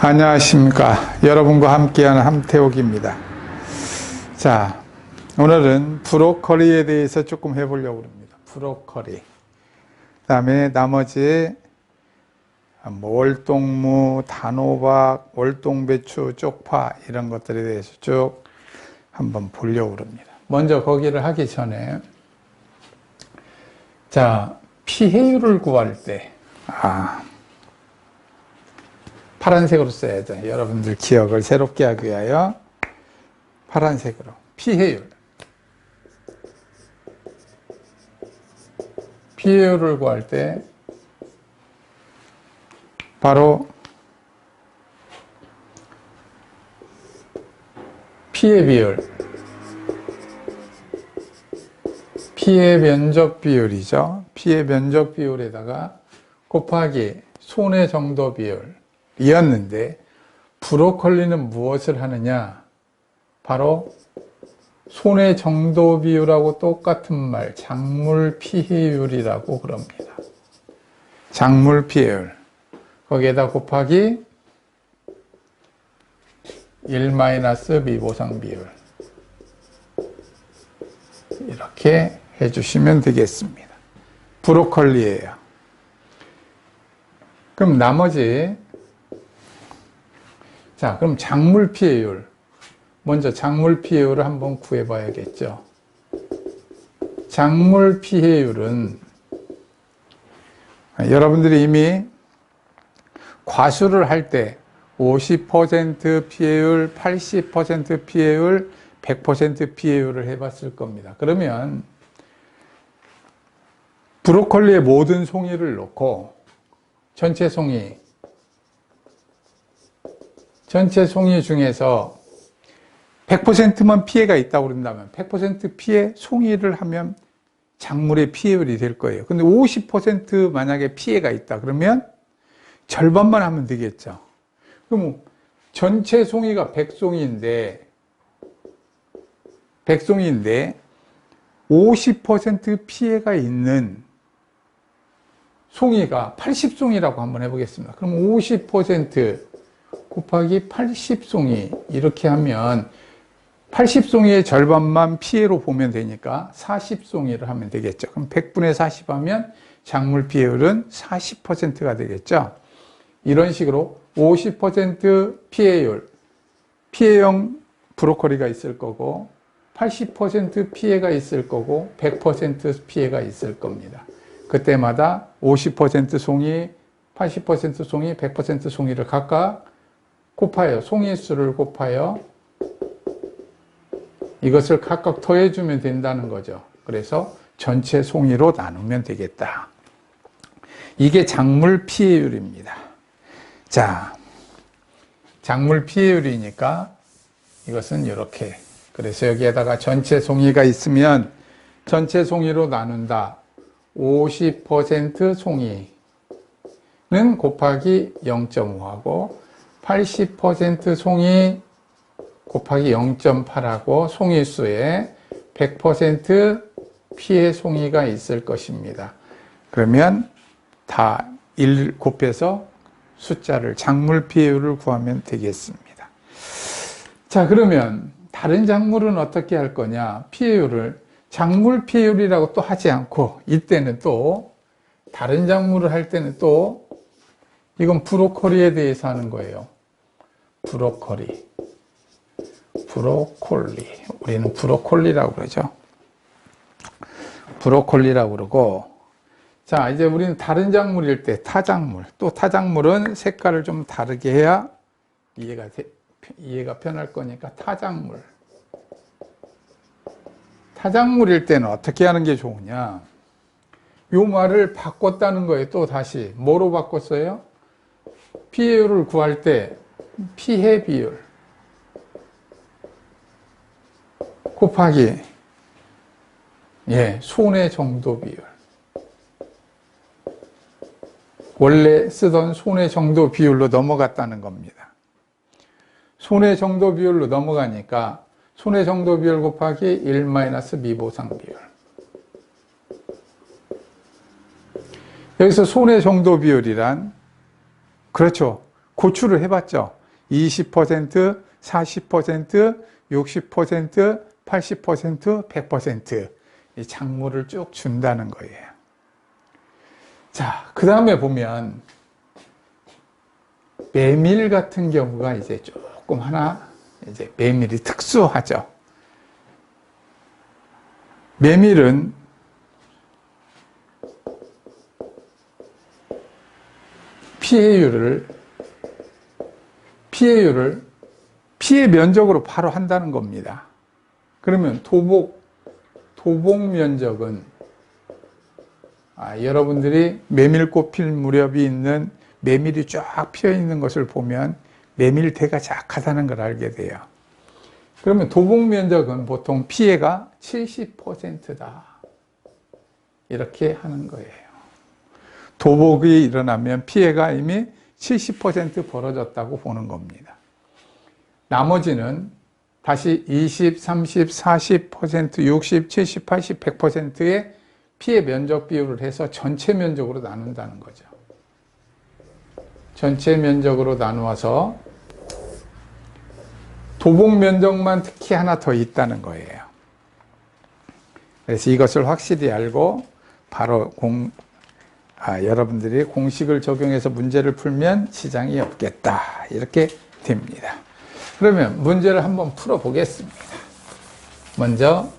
안녕하십니까. 여러분과 함께하는 함태욱입니다. 자, 오늘은 브로콜리에 대해서 조금 해보려고 합니다. 브로콜리. 그 다음에 나머지 월동무, 단호박, 월동배추, 쪽파 이런 것들에 대해서 쭉 한번 보려고 합니다. 먼저 거기를 하기 전에 자, pH율을 구할 때 파란색으로 써야죠. 여러분들 기억을 새롭게 하기 위하여 파란색으로 pH율. pH율을 구할 때 바로 p의 비율, p의 면적 비율이죠. p의 면적 비율에다가 곱하기 손의 정도 비율이었는데 브로콜리는 무엇을 하느냐? 바로 손의 정도 비율하고 똑같은 말, 작물 pH율이라고 그럽니다. 작물 pH율. 거기에다 곱하기 1-미보상 비율. 이렇게 해주시면 되겠습니다. 브로콜리예요. 그럼 나머지, 자, 그럼 작물 pH율. 먼저 작물 pH율을 한번 구해봐야겠죠. 작물 pH율은 여러분들이 이미 과수를 할 때 50% pH율, 80% pH율, 100% pH율을 해봤을 겁니다. 그러면 브로콜리의 모든 송이를 놓고 전체 송이 중에서 100%만 피해가 있다고 그런다면 100% 피해 송이를 하면 작물의 pH율이 될 거예요. 근데 50% 만약에 피해가 있다 그러면 절반만 하면 되겠죠. 그럼 전체 송이가 100송이인데 50% 피해가 있는 송이가 80송이라고 한번 해보겠습니다. 그럼 50% 곱하기 80송이 이렇게 하면 80송이의 절반만 피해로 보면 되니까 40송이를 하면 되겠죠. 그럼 100분의 40 하면 작물 pH율은 40%가 되겠죠. 이런 식으로 50% 피해율, 피해형 브로콜리가 있을 거고 80% 피해가 있을 거고 100% 피해가 있을 겁니다. 그때마다 50% 송이, 80% 송이, 100% 송이를 각각 곱하여, 송이 수를 곱하여 이것을 각각 더해주면 된다는 거죠. 그래서 전체 송이로 나누면 되겠다. 이게 작물 pH율입니다. 자, 작물 pH율이니까 이것은 이렇게. 그래서 여기에다가 전체 송이가 있으면 전체 송이로 나눈다. 50% 송이는 곱하기 0.5하고 80% 송이 곱하기 0.8하고 송이수에 100% 피해 송이가 있을 것입니다. 그러면 다 1 곱해서 숫자를 작물 pH율을 구하면 되겠습니다. 자, 그러면 다른 작물은 어떻게 할 거냐? pH율을 작물 pH율이라고 또 하지 않고 이때는 또 다른 작물을 할 때는 또 이건 브로콜리에 대해서 하는 거예요. 브로콜리. 우리는 브로콜리라고 그러죠. 브로콜리라고 그러고, 자, 이제 우리는 다른 작물일 때 타작물, 또 타작물은 색깔을 좀 다르게 해야 이해가 편할 거니까 타작물일 때는 어떻게 하는 게 좋으냐? 요 말을 바꿨다는 거예요. 또 다시 뭐로 바꿨어요? pH율을 구할 때 피해 비율 곱하기 손의 정도 비율. 원래 쓰던 손의 정도 비율로 넘어갔다는 겁니다. 손의 정도 비율로 넘어가니까 손의 정도 비율 곱하기 1-미보상 비율. 여기서 손의 정도 비율이란, 그렇죠, 고추를 해봤죠. 20%, 40%, 60%, 80%, 100% 이 작물을 쭉 준다는 거예요. 자, 그 다음에 보면 메밀 같은 경우가 이제 조금 하나 이제 메밀이 특수하죠. 메밀은 피해 면적으로 바로 한다는 겁니다. 그러면 도복 면적은 여러분들이 메밀꽃 필 무렵이 있는 메밀이 쫙 피어 있는 것을 보면 메밀대가 작하다는 걸 알게 돼요. 그러면 도복 면적은 보통 피해가 70%다. 이렇게 하는 거예요. 도복이 일어나면 피해가 이미 70% 벌어졌다고 보는 겁니다. 나머지는 다시 20, 30, 40%, 60, 70, 80, 100%의 피해 면적 비율을 해서 전체 면적으로 나눈다는 거죠. 전체 면적으로 나누어서 도복 면적만 특히 하나 더 있다는 거예요. 그래서 이것을 확실히 알고 바로 여러분들이 공식을 적용해서 문제를 풀면 지장이 없겠다. 이렇게 됩니다. 그러면 문제를 한번 풀어보겠습니다. 먼저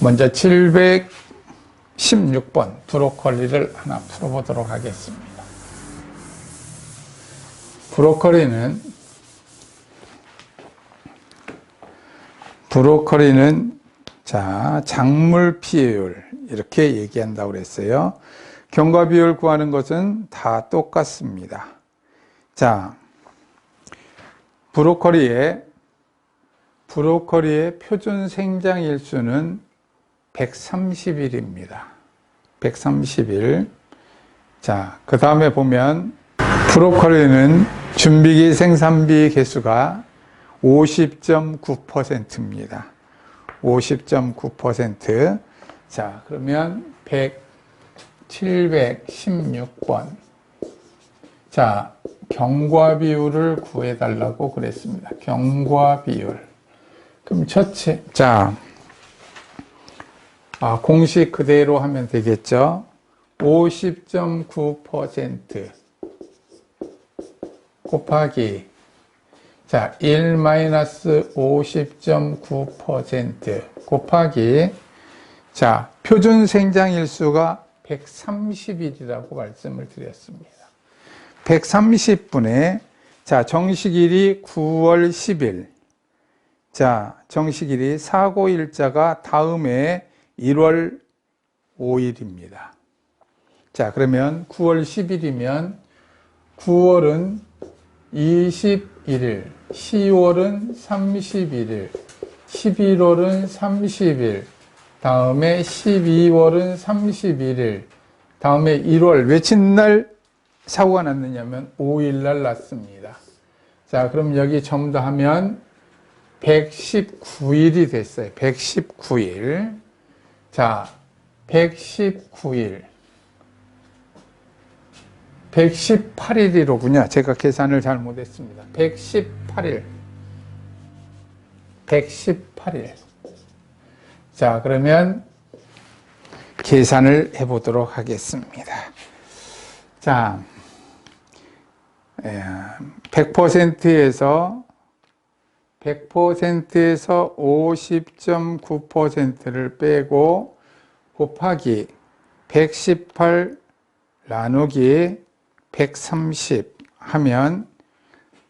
먼저 716번 브로콜리를 하나 풀어보도록 하겠습니다. 브로콜리는 자, 작물 피해율 이렇게 얘기한다고 그랬어요. 경과 비율 구하는 것은 다 똑같습니다. 자, 브로콜리의 표준 생장 일수는 130일입니다. 130일. 자, 그 다음에 보면 브로콜리는 준비기 생산비 개수가 50.9%입니다. 50.9%. 자, 그러면 716번. 자, 경과 비율을 구해달라고 그랬습니다. 경과 비율. 그럼 첫째, 자, 공식 그대로 하면 되겠죠. 50.9% 곱하기 자, 1-50.9% 곱하기 자, 표준 생장일수가 130일이라고 말씀을 드렸습니다. 130분에 자, 정식일이 9월 10일. 자, 정식일이 사고일자가 다음해 1월 5일입니다. 자, 그러면 9월 10일이면 9월은 21일, 10월은 31일, 11월은 30일, 다음에 12월은 31일, 다음에 1월 며칠 날 사고가 났느냐면 5일 날 났습니다. 자, 그럼 여기 전부 다 하면 119일이 됐어요. 119일. 자, 119일. 118일이로군요. 제가 계산을 잘못했습니다. 118일. 118일. 자, 그러면 계산을 해보도록 하겠습니다. 자, 100%에서 50.9%를 빼고 곱하기 118 나누기 130 하면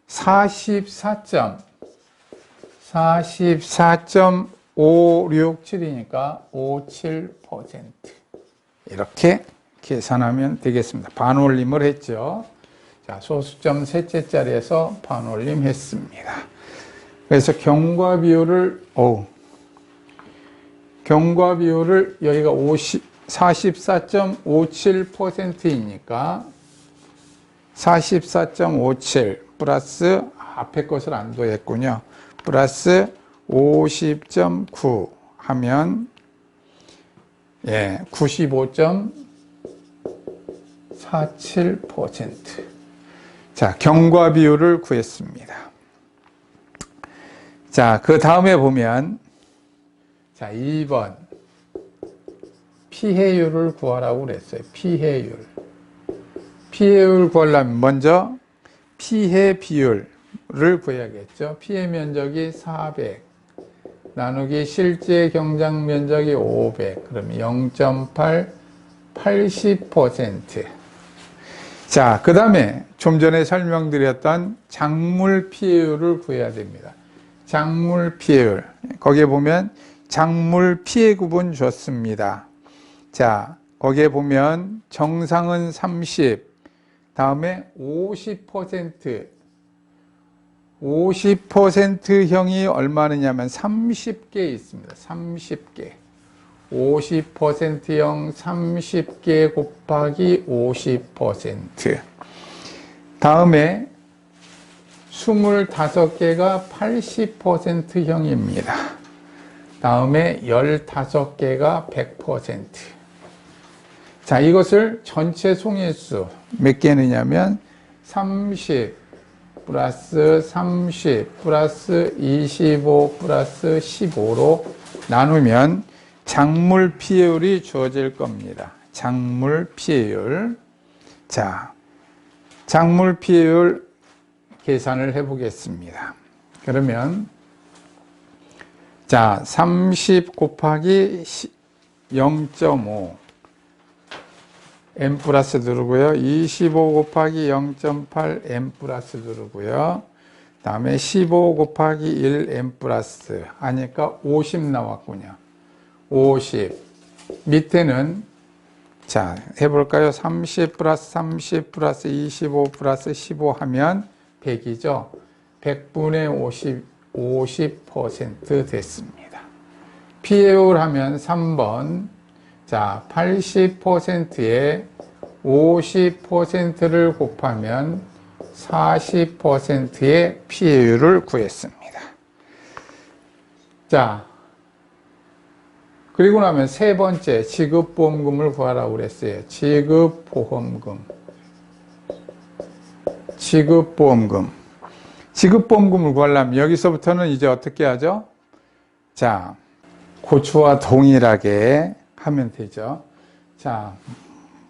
44.567이니까 57% 이렇게 계산하면 되겠습니다. 반올림을 했죠. 자, 소수점 셋째 자리에서 반올림 했습니다. 그래서 경과 비율을 여기가 44.57%이니까 44.57 플러스 앞에 것을 안 더했군요. 플러스 50.9 하면 예, 95.47%. 자, 경과 비율을 구했습니다. 자, 그 다음에 보면, 자, 2번. 피해율을 구하라고 그랬어요. 피해율. 피해율 구하려면 먼저 피해 비율을 구해야겠죠. 피해 면적이 400. 나누기 실제 경작 면적이 500. 그러면 0.8, 80%. 자, 그 다음에 좀 전에 설명드렸던 작물 피해율을 구해야 됩니다. 작물 피해율. 거기에 보면 작물 피해 구분 줬습니다. 자, 거기에 보면 정상은 30, 다음에 50%. 50%형이 얼마느냐면 30개 있습니다. 30개. 50%형 30개 곱하기 50%. 다음에 25개가 80%형입니다. 다음에 15개가 100%. 자, 이것을 전체 송해수 몇 개느냐면 30 플러스 30 플러스 25 플러스 15로 나누면 작물 피해율이 주어질 겁니다. 작물 피해율. 자, 작물 피해율 계산을 해 보겠습니다. 그러면 자, 30 곱하기 0.5 m 플러스 누르고요. 25 곱하기 0.8 m 플러스 누르고요. 다음에 15 곱하기 1 m 플러스 하니까 50 나왔군요. 50. 밑에는 자, 해볼까요? 30 플러스 30 플러스 25 플러스 15 하면 100이죠. 100분의 50% 됐습니다. 피해율 하면 3번. 자, 80%에 50%를 곱하면 40%의 피해율을 구했습니다. 자, 그리고 나면 세 번째 지급보험금을 구하라고 그랬어요. 지급보험금. 지급보험금을 구하려면 여기서부터는 이제 어떻게 하죠? 자, 고추와 동일하게 하면 되죠. 자,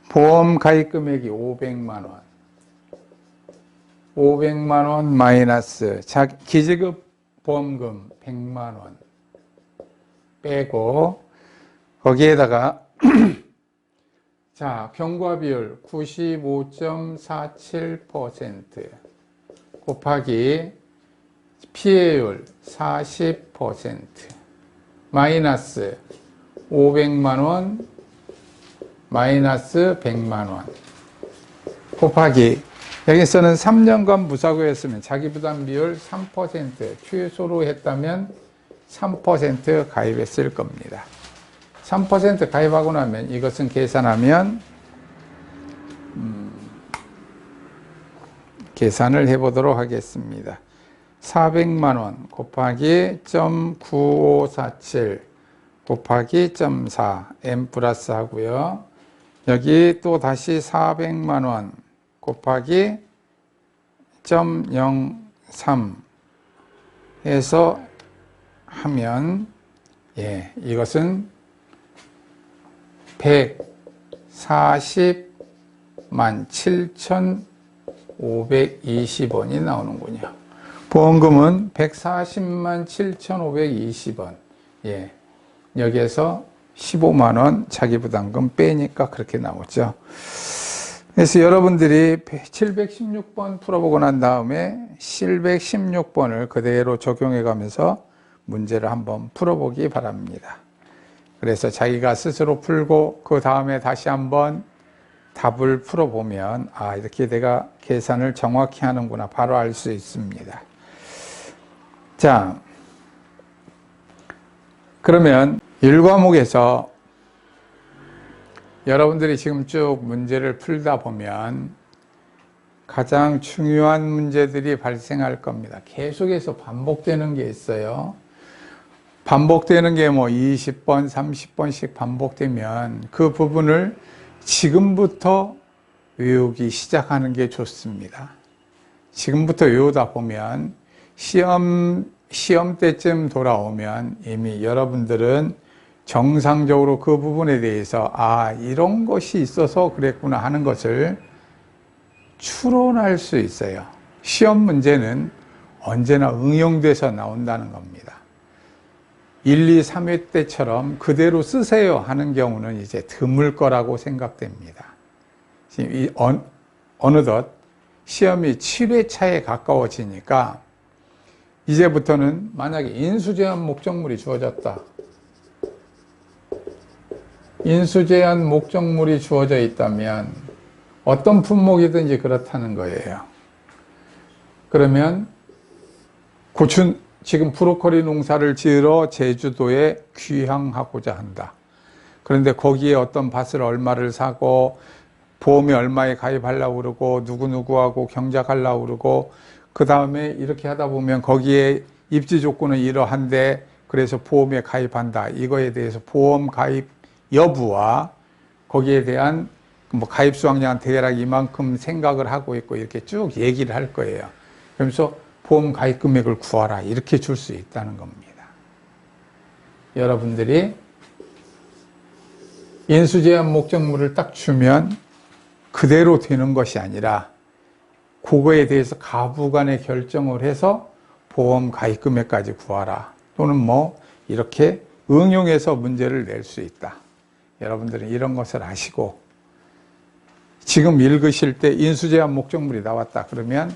보험 가입 금액이 500만 원. 500만 원 마이너스 기지급 보험금 100만 원 빼고 거기에다가 자, 경과 비율 95.47% 곱하기 피해율 40% 마이너스 500만 원 마이너스 100만 원 곱하기 여기서는 3년간 무사고였으면 자기부담 비율 3% 최소로 했다면 3% 가입했을 겁니다. 3% 가입하고 나면 이것은 계산하면 계산을 해보도록 하겠습니다. 400만 원 곱하기 0.9547 곱하기 0.4 m 플러스 하고요. 여기 또 다시 400만 원 곱하기 0.03 해서 하면 이것은 140만 7,520원이 나오는군요. 보험금은 140만 7,520원. 여기에서 15만원 자기부담금 빼니까 그렇게 나오죠. 그래서 여러분들이 716번 풀어보고 난 다음에 716번을 그대로 적용해 가면서 문제를 한번 풀어보기 바랍니다. 그래서 자기가 스스로 풀고 그 다음에 다시 한번 답을 풀어보면 이렇게 내가 계산을 정확히 하는구나 바로 알 수 있습니다. 자, 그러면 1과목에서 여러분들이 지금 쭉 문제를 풀다 보면 가장 중요한 문제들이 발생할 겁니다. 계속해서 반복되는 게 있어요. 반복되는 게 뭐 20번, 30번씩 반복되면 그 부분을 지금부터 외우기 시작하는 게 좋습니다. 지금부터 외우다 보면 시험 때쯤 돌아오면 이미 여러분들은 정상적으로 그 부분에 대해서 이런 것이 있어서 그랬구나 하는 것을 추론할 수 있어요. 시험 문제는 언제나 응용돼서 나온다는 겁니다. 1, 2, 3회 때처럼 그대로 쓰세요 하는 경우는 이제 드물 거라고 생각됩니다. 지금 어느덧 시험이 7회차에 가까워지니까 이제부터는 만약에 인수제한 목적물이 주어졌다. 인수제한 목적물이 주어져 있다면 어떤 품목이든지 그렇다는 거예요. 그러면 지금 브로콜리 농사를 지으러 제주도에 귀향하고자 한다. 그런데 거기에 어떤 밭을 얼마를 사고 보험에 얼마에 가입하려고 그러고 누구누구하고 경작하려고 그러고 그 다음에 이렇게 하다 보면 거기에 입지 조건은 이러한데 그래서 보험에 가입한다. 이거에 대해서 보험 가입 여부와 거기에 대한 뭐 가입 수확량 대략 이만큼 생각을 하고 있고 이렇게 쭉 얘기를 할 거예요. 그러면서 보험 가입 금액을 구하라 이렇게 줄 수 있다는 겁니다. 여러분들이 인수제한 목적물을 딱 주면 그대로 되는 것이 아니라 그거에 대해서 가부간에 결정을 해서 보험 가입 금액까지 구하라 또는 뭐 이렇게 응용해서 문제를 낼 수 있다. 여러분들은 이런 것을 아시고 지금 읽으실 때 인수제한 목적물이 나왔다 그러면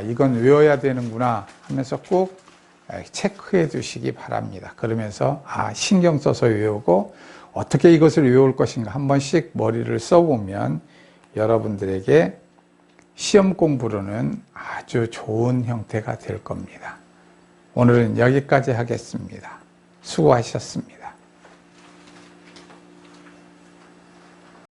이건 외워야 되는구나 하면서 꼭 체크해 두시기 바랍니다. 그러면서 신경 써서 외우고 어떻게 이것을 외울 것인가 한 번씩 머리를 써보면 여러분들에게 시험 공부로는 아주 좋은 형태가 될 겁니다. 오늘은 여기까지 하겠습니다. 수고하셨습니다.